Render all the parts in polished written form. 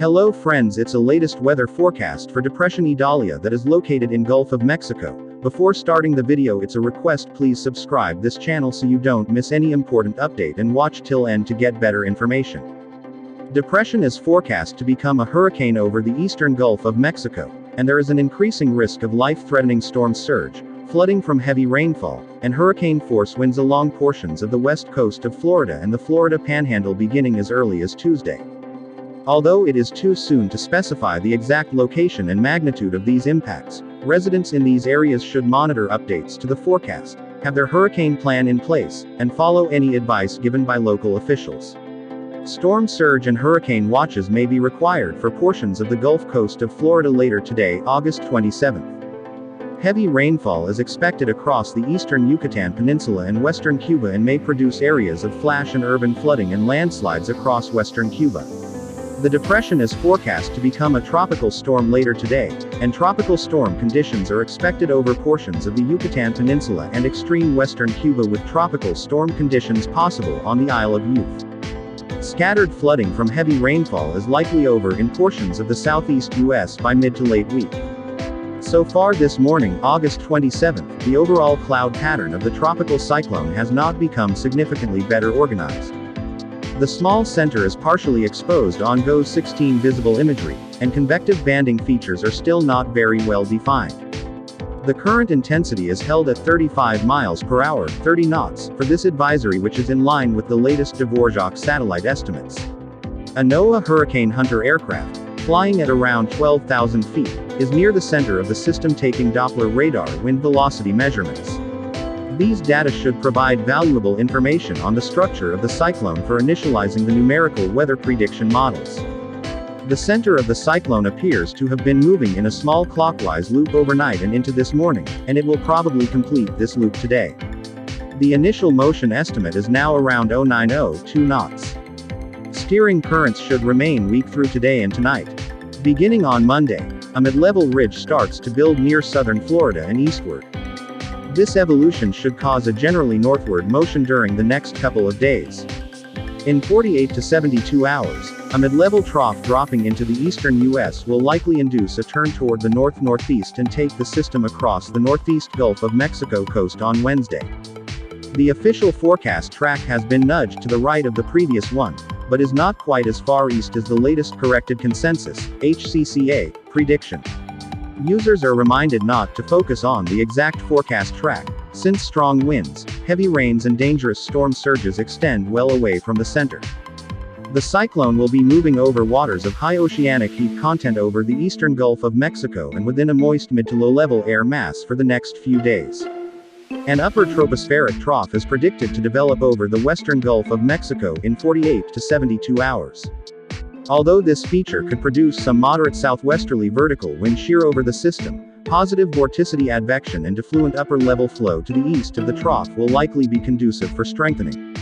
Hello friends, it's a latest weather forecast for Depression Idalia that is located in Gulf of Mexico. Before starting the video, it's a request, please subscribe this channel so you don't miss any important update and watch till end to get better information. Depression is forecast to become a hurricane over the eastern Gulf of Mexico, and there is an increasing risk of life-threatening storm surge, flooding from heavy rainfall, and hurricane-force winds along portions of the west coast of Florida and the Florida Panhandle beginning as early as Tuesday. Although it is too soon to specify the exact location and magnitude of these impacts, residents in these areas should monitor updates to the forecast, have their hurricane plan in place, and follow any advice given by local officials. Storm surge and hurricane watches may be required for portions of the Gulf Coast of Florida later today, August 27. Heavy rainfall is expected across the eastern Yucatan Peninsula and western Cuba and may produce areas of flash and urban flooding and landslides across western Cuba. The depression is forecast to become a tropical storm later today, and tropical storm conditions are expected over portions of the Yucatan Peninsula and extreme western Cuba, with tropical storm conditions possible on the Isle of Youth. Scattered flooding from heavy rainfall is likely over in portions of the southeast U.S. by mid to late week. So far this morning, August 27, the overall cloud pattern of the tropical cyclone has not become significantly better organized. The small center is partially exposed on GOES 16 visible imagery, and convective banding features are still not very well defined. The current intensity is held at 35 miles per hour, 30 knots, for this advisory, which is in line with the latest Dvorak satellite estimates. A NOAA Hurricane Hunter aircraft, flying at around 12,000 feet, is near the center of the system taking Doppler radar wind velocity measurements. These data should provide valuable information on the structure of the cyclone for initializing the numerical weather prediction models. The center of the cyclone appears to have been moving in a small clockwise loop overnight and into this morning, and it will probably complete this loop today. The initial motion estimate is now around 0902 knots. Steering currents should remain weak through today and tonight. Beginning on Monday, a mid-level ridge starts to build near southern Florida and eastward. This evolution should cause a generally northward motion during the next couple of days. In 48 to 72 hours, a mid-level trough dropping into the eastern U.S. will likely induce a turn toward the north-northeast and take the system across the northeast Gulf of Mexico coast on Wednesday. The official forecast track has been nudged to the right of the previous one, but is not quite as far east as the latest corrected consensus, HCCA, prediction. Users are reminded not to focus on the exact forecast track, since strong winds, heavy rains and dangerous storm surges extend well away from the center. The cyclone will be moving over waters of high oceanic heat content over the eastern Gulf of Mexico and within a moist mid to low-level air mass for the next few days. An upper tropospheric trough is predicted to develop over the western Gulf of Mexico in 48 to 72 hours. Although this feature could produce some moderate southwesterly vertical wind shear over the system, positive vorticity advection and defluent upper-level flow to the east of the trough will likely be conducive for strengthening.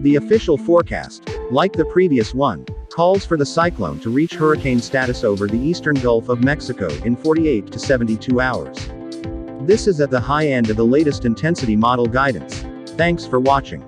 The official forecast, like the previous one, calls for the cyclone to reach hurricane status over the eastern Gulf of Mexico in 48 to 72 hours. This is at the high end of the latest intensity model guidance. Thanks for watching.